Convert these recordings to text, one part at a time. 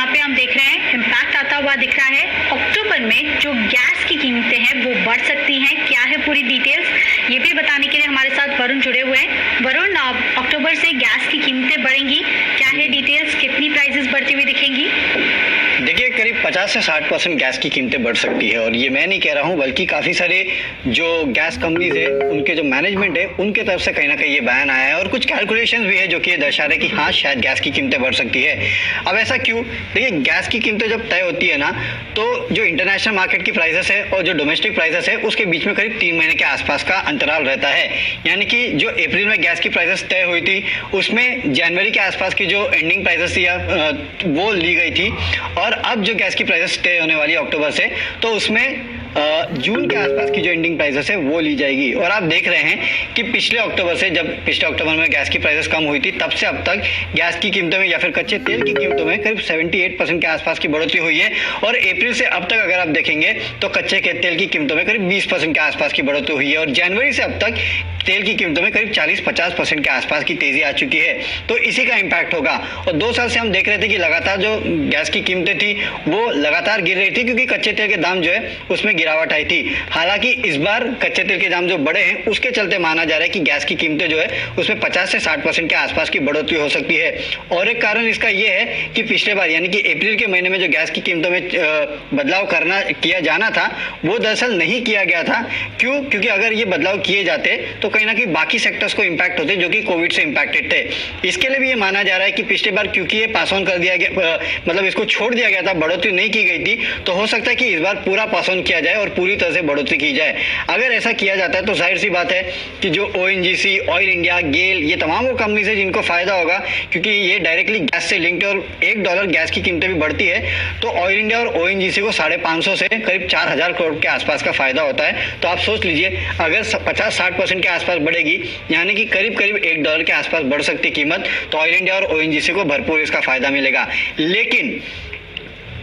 यहाँ पे हम देख रहे हैं इम्पैक्ट आता हुआ दिख रहा है। अक्टूबर में जो गैस की कीमतें हैं वो बढ़ सकती हैं। क्या है पूरी डिटेल्स, ये भी बताने के लिए हमारे साथ वरुण जुड़े हुए हैं। वरुण, अक्टूबर से गैस की कीमतें बढ़ेंगी, क्या है डिटेल्स, कितनी प्राइसेस बढ़ती हुई दिखेंगी? देखिए, करीब 50 से 60% गैस की कीमतें बढ़ सकती है और ये मैं नहीं कह रहा हूँ, बल्कि काफ़ी सारे जो गैस कंपनीज है उनके जो मैनेजमेंट है उनके तरफ से कहीं ना कहीं ये बयान आया है और कुछ कैलकुलेशंस भी है जो कि ये दर्शा रहे कि हाँ शायद गैस की कीमतें बढ़ सकती है। अब ऐसा क्यों? देखिए, गैस की कीमतें जब तय होती है ना, तो जो इंटरनेशनल मार्केट की प्राइसेस है और जो डोमेस्टिक प्राइसेस है उसके बीच में करीब 3 महीने के आसपास का अंतराल रहता है। यानी कि जो अप्रैल में गैस की प्राइसेस तय हुई थी उसमें जनवरी के आसपास की जो एंडिंग प्राइसेस थी वो ली गई थी और अब जो गैस की प्राइसेस तय होने वाली है अक्टूबर से, तो उसमें जून के आसपास की जो एंडिंग प्राइसेस है वो ली जाएगी। और आप देख रहे हैं कि पिछले अक्टूबर में गैस की प्राइसेस कम हुई थी, तब से अब तक गैस की कीमतों में या फिर कच्चे तेल की कीमतों में करीब 78% के आसपास की बढ़ोतरी हुई है। और अप्रैल से अब तक अगर आप देखेंगे तो कच्चे के तेल की कीमतों में करीब 20% के आसपास की बढ़ोतरी हुई है और जनवरी से अब तक तेल की कीमतों में करीब 40-50% के आसपास की तेजी आ चुकी है। तो इसी का इम्पैक्ट होगा। और 2 साल से हम देख रहे थे कि लगातार जो गैस की कीमतें थी वो लगातार गिर रही थी क्योंकि कच्चे तेल के दाम जो है उसमें गिरावट आई थी। हालांकि इस बार कच्चे तेल के दाम जो बढ़े हैं उसके चलते माना जा रहा है कि गैस की कीमतें जो है उसमें 50 से 60% के आसपास की बढ़ोतरी हो सकती है। और एक कारण इसका यह है कि पिछले बार यानी कि अप्रैल के महीने में जो गैस की कीमतों में बदलाव किया जाना था वो दरअसल नहीं किया गया था। क्यों? क्योंकि अगर ये बदलाव किए जाते तो कहीं ना कहीं बाकी सेक्टर्स को इम्पैक्ट होते जो कि कोविड से इम्पैक्टेड थे। इसके लिए भी ये माना जा रहा है कि पिछले बार क्योंकि ये पास ऑन कर दिया गया, मतलब इसको छोड़ दिया गया था, बढ़ोतरी नहीं की गई थी, तो हो सकता है कि इस बार पूरा पास ऑन किया जाए और पूरी तरह से बढ़ोतरी की जाए। अगर ऐसा किया जाता है तो जाहिर सी बात है कि जो ONGC, ऑयल इंडिया, गेल, ये तमाम वो कंपनीज है जिनको फायदा होगा क्योंकि ये डायरेक्टली गैस से लिंक्ड है और $1 गैस की कीमतें भी बढ़ती है तो ऑयल इंडिया और ONGC को 550 से करीब 4000 करोड़ के आसपास का फायदा होता है। तो आप सोच लीजिए, अगर 50-60% के आसपास बढ़ेगी यानी कि करीब $1 के आसपास बढ़ सकती कीमत, तो ऑयल इंडिया और ONGC को भरपूर इसका फायदा मिलेगा। लेकिन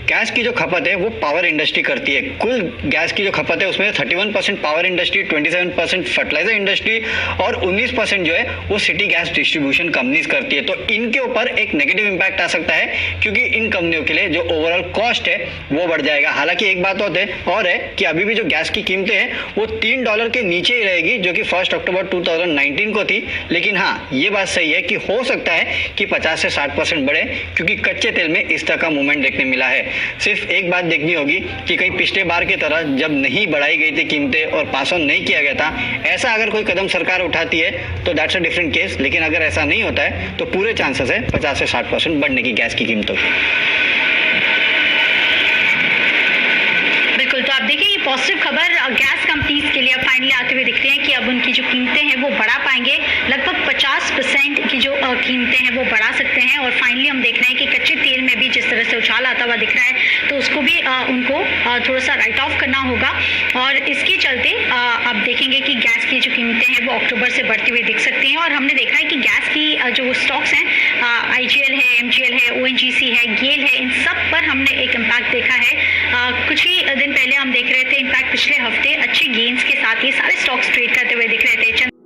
गैस की जो खपत है वो पावर इंडस्ट्री करती है। कुल गैस की जो खपत है उसमें 31% पावर इंडस्ट्री, 27% फर्टिलाइजर इंडस्ट्री और 19% जो है वो सिटी गैस डिस्ट्रीब्यूशन कंपनीज करती है। तो इनके ऊपर एक नेगेटिव इम्पैक्ट आ सकता है क्योंकि इन कंपनियों के लिए जो ओवरऑल कॉस्ट है वो बढ़ जाएगा। हालांकि एक बात और है कि अभी भी जो गैस की कीमतें हैं वो $3 के नीचे ही रहेगी जो कि 1 अक्टूबर 2019 को थी। लेकिन हाँ, ये बात सही है कि हो सकता है कि 50 से 60% बढ़े क्योंकि कच्चे तेल में इस तरह का मूवमेंट देखने मिला है। सिर्फ एक बात देखनी होगी कि कहीं पिछले बार की तरह जब नहीं बढ़ाई गई थी कीमतें और पास ऑन नहीं किया गया था, ऐसा अगर कोई कदम सरकार उठाती है तो दैट्स अ डिफरेंट केस। लेकिन अगर ऐसा नहीं होता है तो पूरे चांसेस है 50 से 60% बढ़ने की गैस की कीमतों की। बिल्कुल, तो आप देखिए ये पॉजिटिव खबर गैस कंपनीज के लिए अब फाइनली आते हुए दिख रही है कि अब उनकी जो कीमतें हैं वो बढ़ा पाएंगे। लगभग 50% की जो कीमतें हैं वो बढ़ा सकते हैं। और फाइनली हम देख रहे हैं कि कच्चे तेल में भी जिस तरह से उछाल आता हुआ दिख रहा है तो उसको भी उनको थोड़ा सा राइट ऑफ करना होगा। और इसके चलते आप देखेंगे कि गैस की जो कीमतें हैं वो अक्टूबर से बढ़ती हुई दिख सकती हैं। और हमने देखा है कि गैस की जो स्टॉक्स हैं, IGL है, MGL है, ONGC है, गेल है, इन सब पर हमने एक इम्पैक्ट देखा है। कुछ ही दिन पहले हम देख रहे थे, इनफैक्ट पिछले हफ्ते अच्छे गेन्स के साथ ये सारे स्टॉक्स ट्रेड करते हुए दिख रहे थे।